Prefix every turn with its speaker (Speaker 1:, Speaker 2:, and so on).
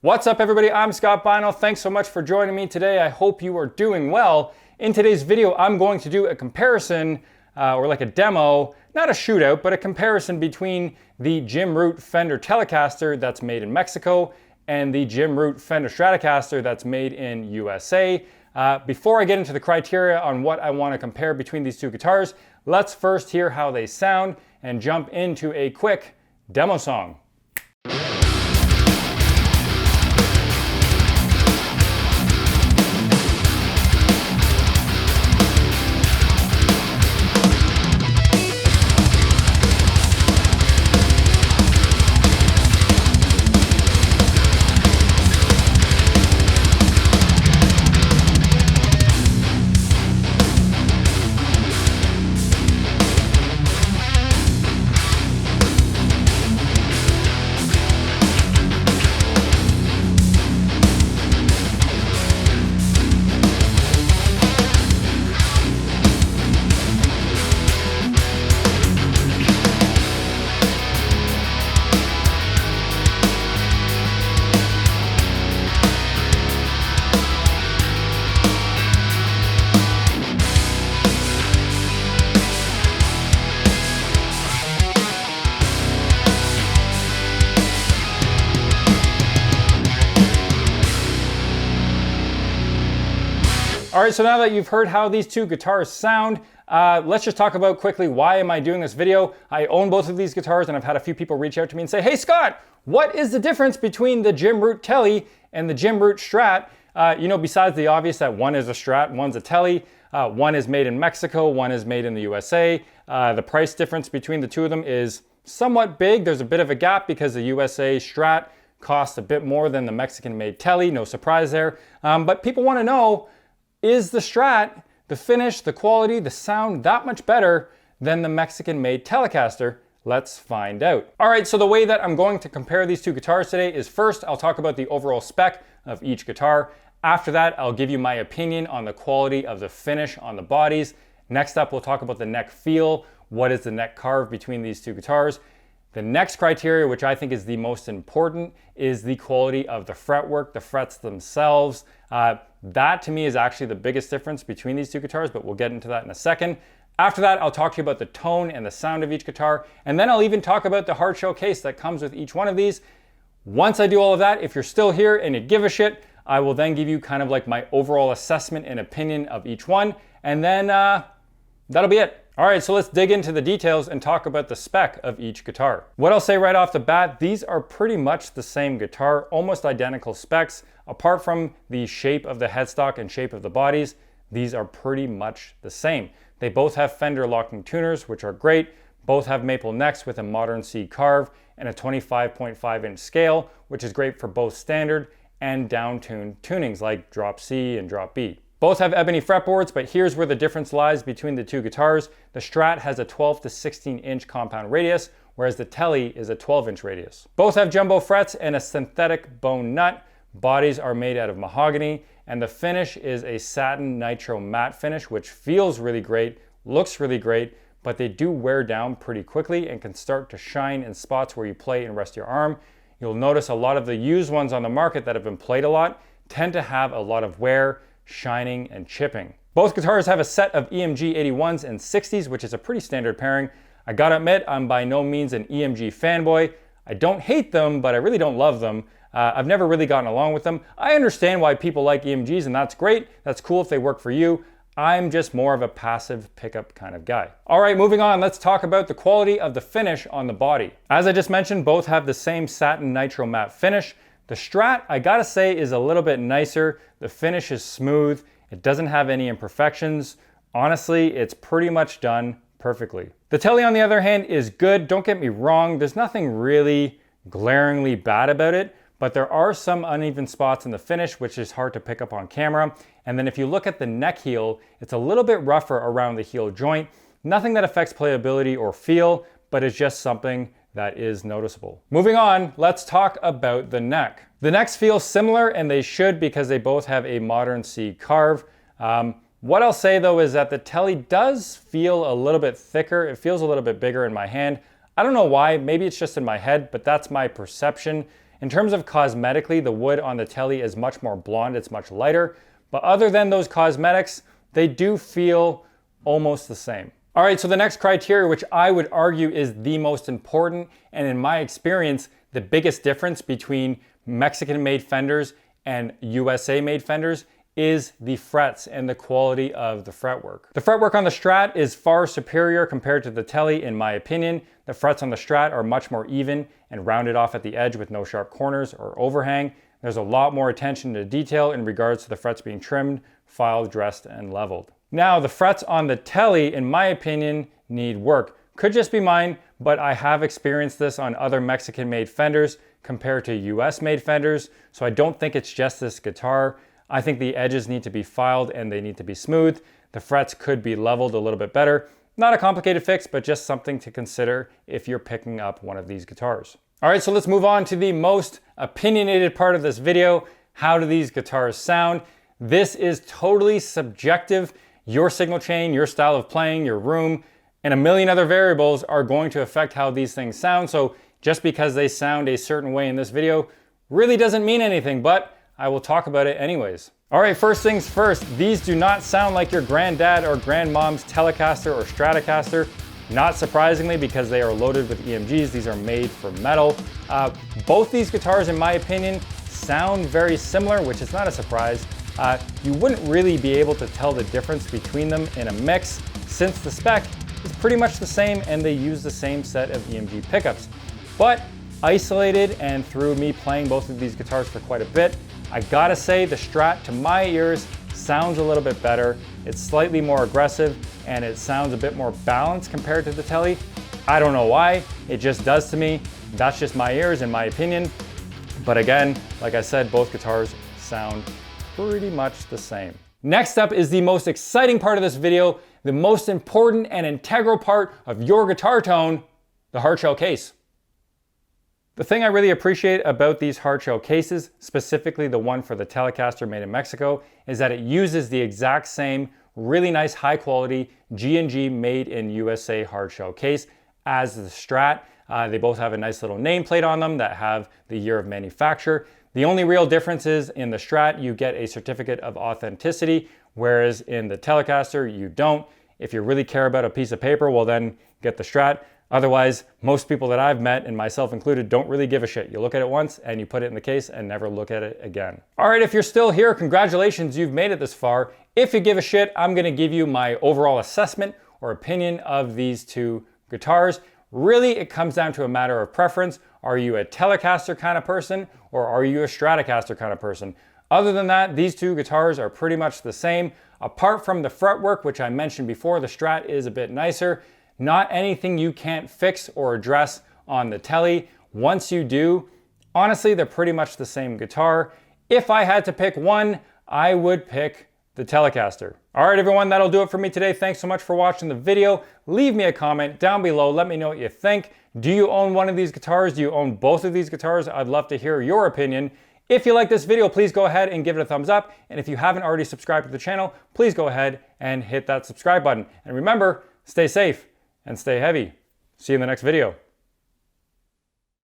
Speaker 1: What's up everybody, I'm Scott Bino. Thanks so much for joining me today. I hope you are doing well. In today's video, I'm going to do a comparison, or like a demo, not a shootout, but a comparison between the Jim Root Fender Telecaster that's made in Mexico and the Jim Root Fender Stratocaster that's made in USA. Before I get into the criteria on what I want to compare between these two guitars, let's first hear how they sound and jump into a quick demo song. All right, so now that you've heard how these two guitars sound, let's just talk about quickly why am I doing this video. I own both of these guitars and I've had a few people reach out to me and say, hey Scott, what is the difference between the Jim Root Tele and the Jim Root Strat? Besides the obvious that one is a Strat, one's a Tele, one is made in Mexico, one is made in the USA. The price difference between the two of them is somewhat big. There's a bit of a gap because the USA Strat costs a bit more than the Mexican-made Tele, no surprise there. But people want to know, is the Strat, the finish, the quality, the sound that much better than the Mexican-made Telecaster? Let's find out. All right, so the way that I'm going to compare these two guitars today is first, I'll talk about the overall spec of each guitar. After that, I'll give you my opinion on the quality of the finish on the bodies. Next up, we'll talk about the neck feel. What is the neck carve between these two guitars? The next criteria, which I think is the most important, is the quality of the fretwork, the frets themselves. That to me is actually the biggest difference between these two guitars, but we'll get into that in a second. After that, I'll talk to you about the tone and the sound of each guitar, and then I'll even talk about the hardshell case that comes with each one of these. Once I do all of that, if you're still here and you give a shit, I will then give you kind of like my overall assessment and opinion of each one, and then that'll be it. All right, so let's dig into the details and talk about the spec of each guitar. What I'll say right off the bat, these are pretty much the same guitar, almost identical specs. Apart from the shape of the headstock and shape of the bodies, these are pretty much the same. They both have Fender locking tuners, which are great. Both have maple necks with a modern C carve and a 25.5-inch scale, which is great for both standard and down-tuned tunings like drop C and drop B. Both have ebony fretboards, but here's where the difference lies between the two guitars. The Strat has a 12 to 16-inch compound radius, whereas the Tele is a 12-inch radius. Both have jumbo frets and a synthetic bone nut. Bodies are made out of mahogany, and the finish is a satin nitro matte finish, which feels really great, looks really great, but they do wear down pretty quickly and can start to shine in spots where you play and rest your arm. You'll notice a lot of the used ones on the market that have been played a lot tend to have a lot of wear, shining, and chipping. Both guitars have a set of EMG 81s and 60s, which is a pretty standard pairing. I gotta admit, I'm by no means an EMG fanboy. I don't hate them, but I really don't love them. I've never really gotten along with them. I understand why people like EMGs, and that's great. That's cool if they work for you. I'm just more of a passive pickup kind of guy. All right, moving on, let's talk about the quality of the finish on the body. As I just mentioned, both have the same satin nitro matte finish. The Strat, I gotta say, is a little bit nicer. The finish is smooth. It doesn't have any imperfections. Honestly, it's pretty much done perfectly. The Tele, on the other hand, is good. Don't get me wrong. There's nothing really glaringly bad about it, but there are some uneven spots in the finish, which is hard to pick up on camera. And then if you look at the neck heel, it's a little bit rougher around the heel joint. Nothing that affects playability or feel, but it's just something that is noticeable. Moving on, let's talk about the neck. The necks feel similar, and they should because they both have a modern C carve. What I'll say though is that the Tele does feel a little bit thicker. It feels a little bit bigger in my hand. I don't know why, maybe it's just in my head, but that's my perception. In terms of cosmetically, the wood on the Tele is much more blonde, it's much lighter. But other than those cosmetics, they do feel almost the same. All right, so the next criteria, which I would argue is the most important, and in my experience, the biggest difference between Mexican-made Fenders and USA-made Fenders, is the frets and the quality of the fretwork. The fretwork on the Strat is far superior compared to the Tele, in my opinion. The frets on the Strat are much more even and rounded off at the edge with no sharp corners or overhang. There's a lot more attention to detail in regards to the frets being trimmed, filed, dressed, and leveled. Now, the frets on the Tele, in my opinion, need work. Could just be mine, but I have experienced this on other Mexican-made Fenders compared to US-made Fenders, so I don't think it's just this guitar. I think the edges need to be filed and they need to be smooth. The frets could be leveled a little bit better. Not a complicated fix, but just something to consider if you're picking up one of these guitars. All right, so let's move on to the most opinionated part of this video. How do these guitars sound? This is totally subjective. Your signal chain, your style of playing, your room, and a million other variables are going to affect how these things sound. So just because they sound a certain way in this video really doesn't mean anything, but I will talk about it anyways. All right, first things first, these do not sound like your granddad or grandmom's Telecaster or Stratocaster. Not surprisingly, because they are loaded with EMGs, these are made for metal. Both these guitars, in my opinion, sound very similar, which is not a surprise. You wouldn't really be able to tell the difference between them in a mix, since the spec is pretty much the same and they use the same set of EMG pickups. But isolated and through me playing both of these guitars for quite a bit, I gotta say the Strat to my ears sounds a little bit better. It's slightly more aggressive and it sounds a bit more balanced compared to the Tele. I don't know why, it just does to me. That's just my ears in my opinion. But again, like I said, both guitars sound pretty much the same. Next up is the most exciting part of this video, the most important and integral part of your guitar tone, the Hardshell Case. The thing I really appreciate about these Hardshell cases, specifically the one for the Telecaster made in Mexico, is that it uses the exact same really nice high quality G&G made in USA Hardshell case as the Strat. They both have a nice little nameplate on them that have the year of manufacture. The only real difference is in the Strat you get a certificate of authenticity, whereas in the Telecaster you don't. If you really care about a piece of paper, well then get the Strat. Otherwise, most people that I've met, and myself included, don't really give a shit. You look at it once and you put it in the case and never look at it again. All right, if you're still here, congratulations, you've made it this far. If you give a shit, I'm gonna give you my overall assessment or opinion of these two guitars. Really, it comes down to a matter of preference. Are you a Telecaster kind of person or are you a Stratocaster kind of person? Other than that, these two guitars are pretty much the same. Apart from the fretwork, which I mentioned before, the Strat is a bit nicer. Not anything you can't fix or address on the Tele. Once you do, honestly, they're pretty much the same guitar. If I had to pick one, I would pick the Telecaster. All right, everyone, that'll do it for me today. Thanks so much for watching the video. Leave me a comment down below. Let me know what you think. Do you own one of these guitars? Do you own both of these guitars? I'd love to hear your opinion. If you like this video, please go ahead and give it a thumbs up. And if you haven't already subscribed to the channel, please go ahead and hit that subscribe button. And remember, stay safe and stay heavy. See you in the next video.